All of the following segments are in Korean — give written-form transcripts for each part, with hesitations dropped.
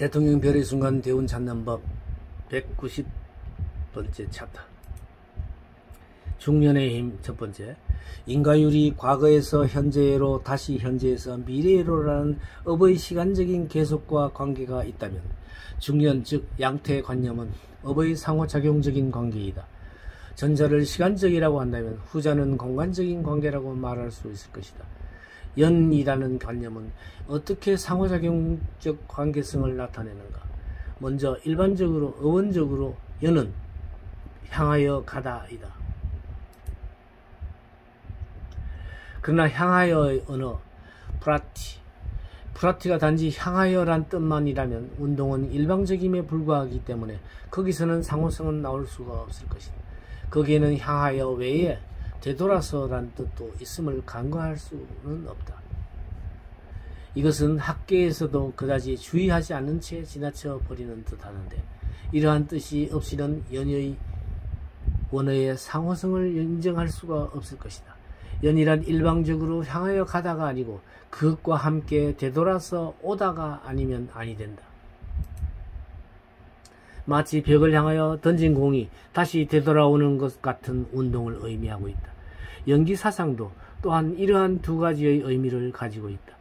대통령 별의 순간 대운 찾는 법 190번째 챕터. 중년의 힘. 첫 번째, 인과율이 과거에서 현재로 다시 현재에서 미래로라는 업의 시간적인 계속과 관계가 있다면 중년 즉 양태관념은 업의 상호작용적인 관계이다. 전자를 시간적이라고 한다면 후자는 공간적인 관계라고 말할 수 있을 것이다. 연이라는 관념은 어떻게 상호작용적 관계성을 나타내는가? 먼저 일반적으로 어원적으로 연은 향하여 가다이다. 그러나 향하여의 언어 프라티가 단지 향하여란 뜻만이라면 운동은 일방적임에 불과하기 때문에 거기서는 상호성은 나올 수가 없을 것이다. 거기에는 향하여 외에 되돌아서란 뜻도 있음을 간과할 수는 없다. 이것은 학계에서도 그다지 주의하지 않는 채 지나쳐 버리는 듯하는데, 이러한 뜻이 없이는 연의 원어의 상호성을 인정할 수가 없을 것이다. 연이란 일방적으로 향하여 가다가 아니고 그것과 함께 되돌아서 오다가 아니면 아니 된다. 마치 벽을 향하여 던진 공이 다시 되돌아오는 것 같은 운동을 의미하고 있다. 연기사상도 또한 이러한 두 가지의 의미를 가지고 있다.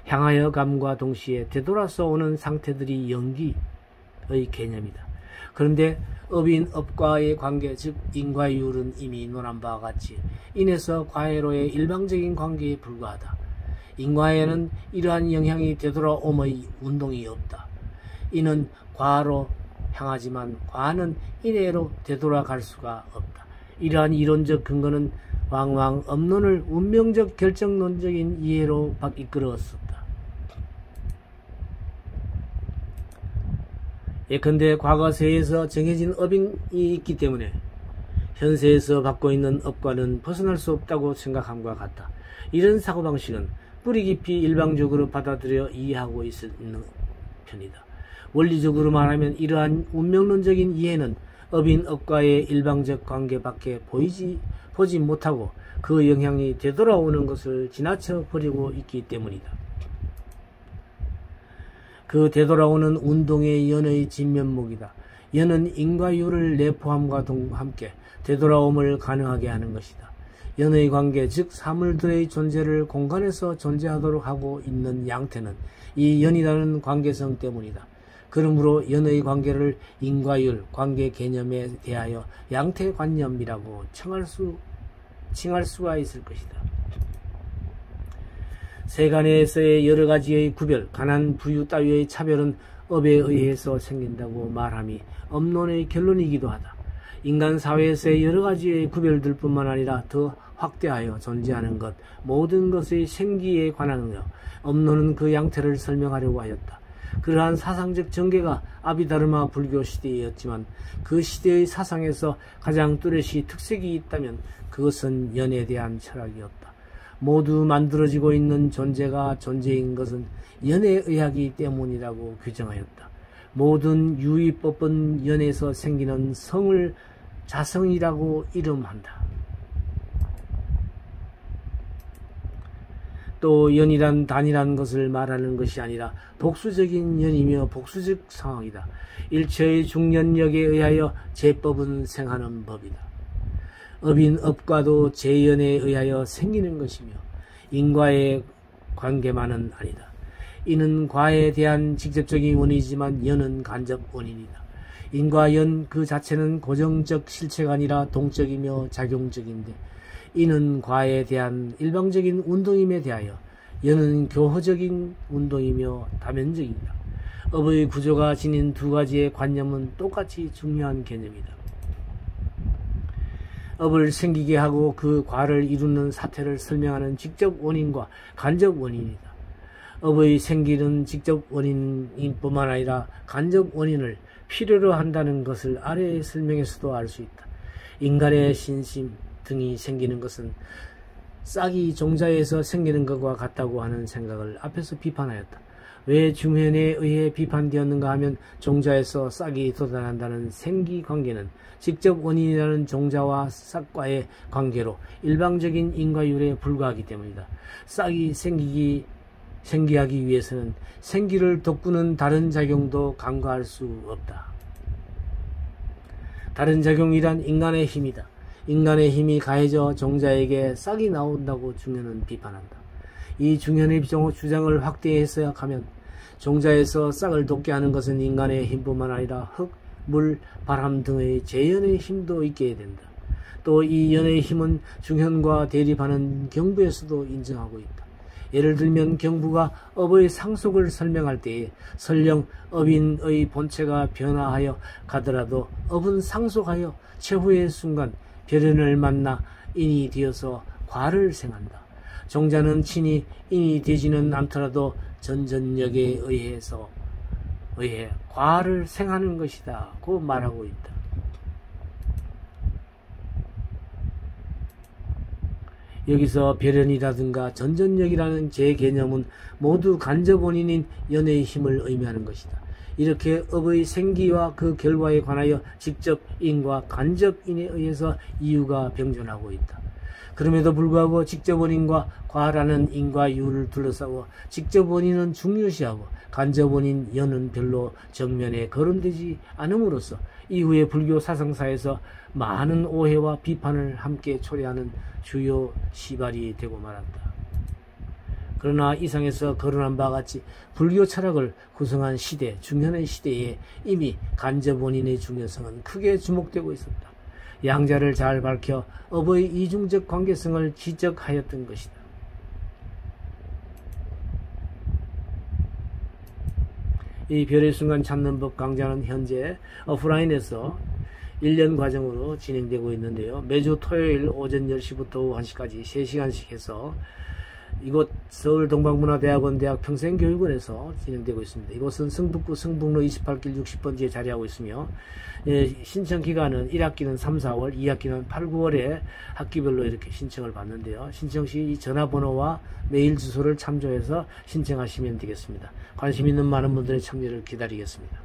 향하여 감과 동시에 되돌아서 오는 상태들이 연기의 개념이다. 그런데 업인 업과의 관계, 즉 인과율은 이미 논한 바와 같이 인에서 과회로의 일방적인 관계에 불과하다. 인과에는 이러한 영향이 되돌아옴의 운동이 없다. 인은 과로 향하지만 과는 인해로 되돌아갈 수가 없다. 이러한 이론적 근거는 왕왕 업론을 운명적 결정론적인 이해로 이끌었었다. 예컨대 과거세에서 정해진 업이 있기 때문에 현세에서 받고 있는 업과는 벗어날 수 없다고 생각함과 같다. 이런 사고방식은 뿌리 깊이 일방적으로 받아들여 이해하고 있는 편이다. 원리적으로 말하면 이러한 운명론적인 이해는 업인 업과의 일방적 관계밖에 보지 못하고 그 영향이 되돌아오는 것을 지나쳐 버리고 있기 때문이다. 그 되돌아오는 운동의 연의 진면목이다. 연은 인과율을 내포함과 함께 되돌아옴을 가능하게 하는 것이다. 연의 관계, 즉 사물들의 존재를 공간에서 존재하도록 하고 있는 양태는 이 연이라는 관계성 때문이다. 그러므로 연의 관계를 인과율, 관계 개념에 대하여 양태관념이라고 칭할 수가 있을 것이다. 세간에서의 여러 가지의 구별, 가난, 부유 따위의 차별은 업에 의해서 생긴다고 말함이 업론의 결론이기도 하다. 인간 사회에서의 여러 가지의 구별들 뿐만 아니라 더 확대하여 존재하는 것, 모든 것의 생기에 관하여 업론은 그 양태를 설명하려고 하였다. 그러한 사상적 전개가 아비다르마 불교 시대였지만 그 시대의 사상에서 가장 뚜렷이 특색이 있다면 그것은 연에 대한 철학이었다. 모두 만들어지고 있는 존재가 존재인 것은 연에 의하기 때문이라고 규정하였다. 모든 유의법은 연에서 생기는 성을 자성이라고 이름한다. 또 연이란 단이라는 것을 말하는 것이 아니라 복수적인 연이며 복수적 상황이다. 일체의 중년력에 의하여 제법은 생하는 법이다. 업인 업과도 제연에 의하여 생기는 것이며 인과의 관계만은 아니다. 이는 과에 대한 직접적인 원인이지만 연은 간접 원인이다. 인과 연 그 자체는 고정적 실체가 아니라 동적이며 작용적인데 이는 과에 대한 일방적인 운동임에 대하여 연은 교허적인 운동이며 다면적이다. 업의 구조가 지닌 두 가지의 관념은 똑같이 중요한 개념이다. 업을 생기게 하고 그 과를 이루는 사태를 설명하는 직접 원인과 간접 원인이다. 업의 생기는 직접 원인인 뿐만 아니라 간접 원인을 필요로 한다는 것을 아래의 설명에서도 알 수 있다. 인간의 신심 등이 생기는 것은 싹이 종자에서 생기는 것과 같다고 하는 생각을 앞에서 비판하였다. 왜 중현에 의해 비판되었는가 하면 종자에서 싹이 돋아난다는 생기관계는 직접 원인이라는 종자와 싹과의 관계로 일방적인 인과율에 불과하기 때문이다. 싹이 생기하기 위해서는 생기를 돋구는 다른 작용도 간과할 수 없다. 다른 작용이란 인간의 힘이다. 인간의 힘이 가해져 종자에게 싹이 나온다고 중현은 비판한다. 이 중현의 주장을 확대해서 하면 종자에서 싹을 돋게 하는 것은 인간의 힘뿐만 아니라 흙, 물, 바람 등의 재연의 힘도 있게 된다. 또 이 연의 힘은 중현과 대립하는 경부에서도 인정하고 있다. 예를 들면 경부가 업의 상속을 설명할 때에 설령 업인의 본체가 변화하여 가더라도 업은 상속하여 최후의 순간 별연을 만나 인이 되어서 과를 생한다. 종자는 친히 인이 되지는 않더라도 전전력에 의해 과를 생하는 것이다 고 말하고 있다. 여기서 별연이라든가 전전력이라는 제 개념은 모두 간접원인인 연의 힘을 의미하는 것이다. 이렇게 업의 생기와 그 결과에 관하여 직접 인과 간접 인에 의해서 이유가 병존하고 있다. 그럼에도 불구하고 직접 원인과 과라는 인과 이유를 둘러싸고 직접 원인은 중요시하고 간접 원인 연은 별로 정면에 거론되지 않음으로써 이후에 불교 사상사에서 많은 오해와 비판을 함께 초래하는 주요 시발이 되고 말았다. 그러나 이상에서 거론한 바와 같이 불교 철학을 구성한 시대, 중현의 시대에 이미 간접 원인의 중요성은 크게 주목되고 있었다. 양자를 잘 밝혀 업의 이중적 관계성을 지적하였던 것이다. 이 별의 순간 찾는 법 강좌는 현재 오프라인에서 1년 과정으로 진행되고 있는데요. 매주 토요일 오전 10시부터 오후 1시까지 3시간씩 해서 이곳 서울동방문화대학원 대학평생교육원에서 진행되고 있습니다. 이곳은 성북구 성북로 28길 60번지에 자리하고 있으며 신청 기간은 1학기는 3, 4월, 2학기는 8, 9월에 학기별로 이렇게 신청을 받는데요. 신청 시 이 전화번호와 메일 주소를 참조해서 신청하시면 되겠습니다. 관심 있는 많은 분들의 참여를 기다리겠습니다.